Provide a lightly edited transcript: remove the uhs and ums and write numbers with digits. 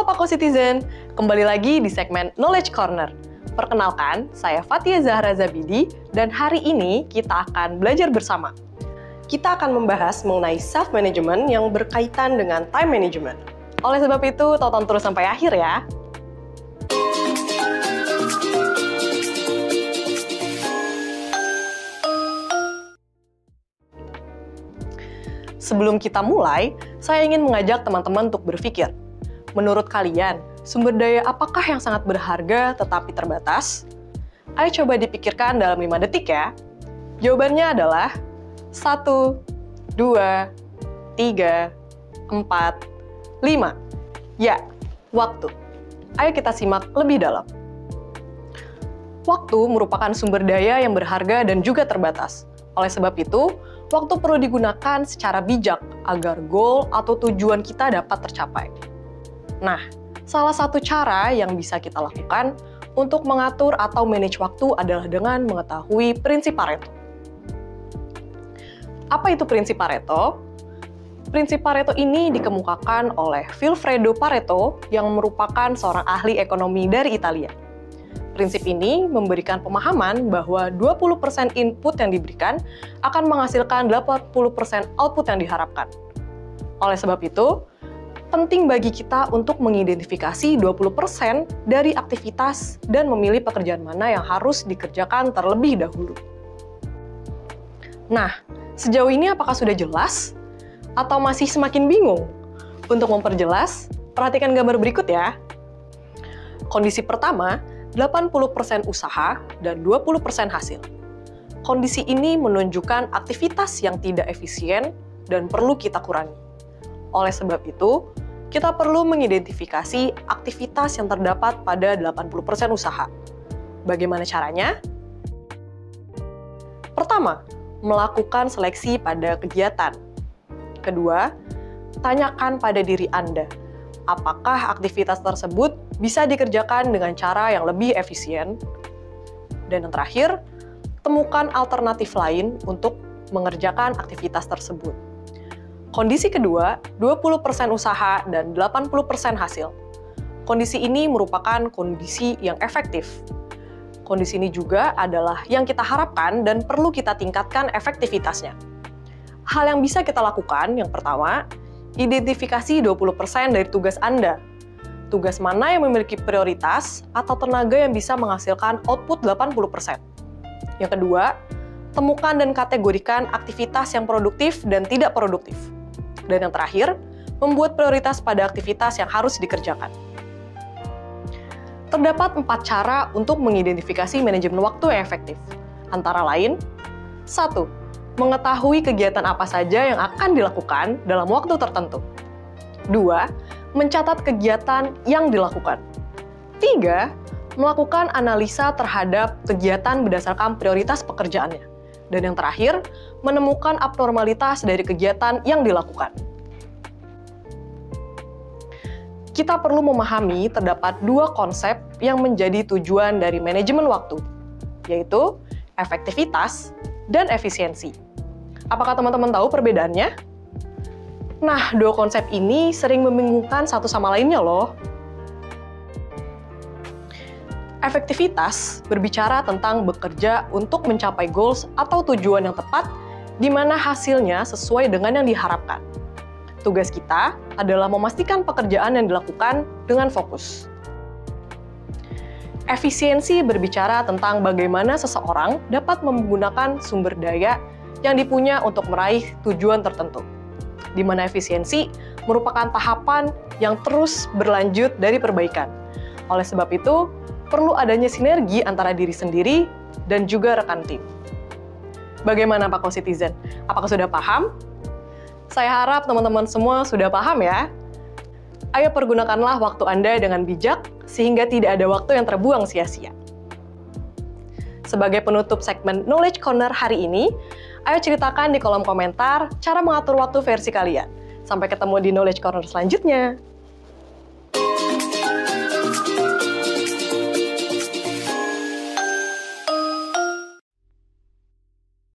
Pak Citizen, kembali lagi di segmen Knowledge Corner. Perkenalkan, saya Fathia Zahra Zabidi, dan hari ini kita akan belajar bersama. Kita akan membahas mengenai self-management yang berkaitan dengan time management. Oleh sebab itu, tonton terus sampai akhir ya. Sebelum kita mulai, saya ingin mengajak teman-teman untuk berpikir. Menurut kalian, sumber daya apakah yang sangat berharga tetapi terbatas? Ayo coba dipikirkan dalam 5 detik ya. Jawabannya adalah 1, 2, 3, 4, 5. Ya, waktu. Ayo kita simak lebih dalam. Waktu merupakan sumber daya yang berharga dan juga terbatas. Oleh sebab itu, waktu perlu digunakan secara bijak agar goal atau tujuan kita dapat tercapai. Nah, salah satu cara yang bisa kita lakukan untuk mengatur atau manage waktu adalah dengan mengetahui prinsip Pareto. Apa itu prinsip Pareto? Prinsip Pareto ini dikemukakan oleh Vilfredo Pareto yang merupakan seorang ahli ekonomi dari Italia. Prinsip ini memberikan pemahaman bahwa 20% input yang diberikan akan menghasilkan 80% output yang diharapkan. Oleh sebab itu, penting bagi kita untuk mengidentifikasi 20% dari aktivitas dan memilih pekerjaan mana yang harus dikerjakan terlebih dahulu. Nah, sejauh ini apakah sudah jelas? Atau masih semakin bingung? Untuk memperjelas, perhatikan gambar berikut ya. Kondisi pertama, 80% usaha dan 20% hasil. Kondisi ini menunjukkan aktivitas yang tidak efisien dan perlu kita kurangi. Oleh sebab itu, kita perlu mengidentifikasi aktivitas yang terdapat pada 80% usaha. Bagaimana caranya? Pertama, melakukan seleksi pada kegiatan. Kedua, tanyakan pada diri Anda, apakah aktivitas tersebut bisa dikerjakan dengan cara yang lebih efisien? Dan yang terakhir, temukan alternatif lain untuk mengerjakan aktivitas tersebut. Kondisi kedua, 20% usaha dan 80% hasil. Kondisi ini merupakan kondisi yang efektif. Kondisi ini juga adalah yang kita harapkan dan perlu kita tingkatkan efektivitasnya. Hal yang bisa kita lakukan, yang pertama, identifikasi 20% dari tugas Anda. Tugas mana yang memiliki prioritas atau tenaga yang bisa menghasilkan output 80%. Yang kedua, temukan dan kategorikan aktivitas yang produktif dan tidak produktif. Dan yang terakhir, membuat prioritas pada aktivitas yang harus dikerjakan. Terdapat 4 cara untuk mengidentifikasi manajemen waktu yang efektif. Antara lain, 1. Mengetahui kegiatan apa saja yang akan dilakukan dalam waktu tertentu. 2. Mencatat kegiatan yang dilakukan. 3. Melakukan analisa terhadap kegiatan berdasarkan prioritas pekerjaannya. Dan yang terakhir, menemukan abnormalitas dari kegiatan yang dilakukan. Kita perlu memahami terdapat 2 konsep yang menjadi tujuan dari manajemen waktu, yaitu efektivitas dan efisiensi. Apakah teman-teman tahu perbedaannya? Nah, 2 konsep ini sering membingungkan satu sama lainnya loh. Efektivitas berbicara tentang bekerja untuk mencapai goals atau tujuan yang tepat, di mana hasilnya sesuai dengan yang diharapkan. Tugas kita adalah memastikan pekerjaan yang dilakukan dengan fokus. Efisiensi berbicara tentang bagaimana seseorang dapat menggunakan sumber daya yang dipunya untuk meraih tujuan tertentu, di mana efisiensi merupakan tahapan yang terus berlanjut dari perbaikan. Oleh sebab itu, perlu adanya sinergi antara diri sendiri dan juga rekan tim. Bagaimana Pak Citizen? Apakah sudah paham? Saya harap teman-teman semua sudah paham ya. Ayo pergunakanlah waktu Anda dengan bijak, sehingga tidak ada waktu yang terbuang sia-sia. Sebagai penutup segmen Knowledge Corner hari ini, ayo ceritakan di kolom komentar cara mengatur waktu versi kalian. Sampai ketemu di Knowledge Corner selanjutnya.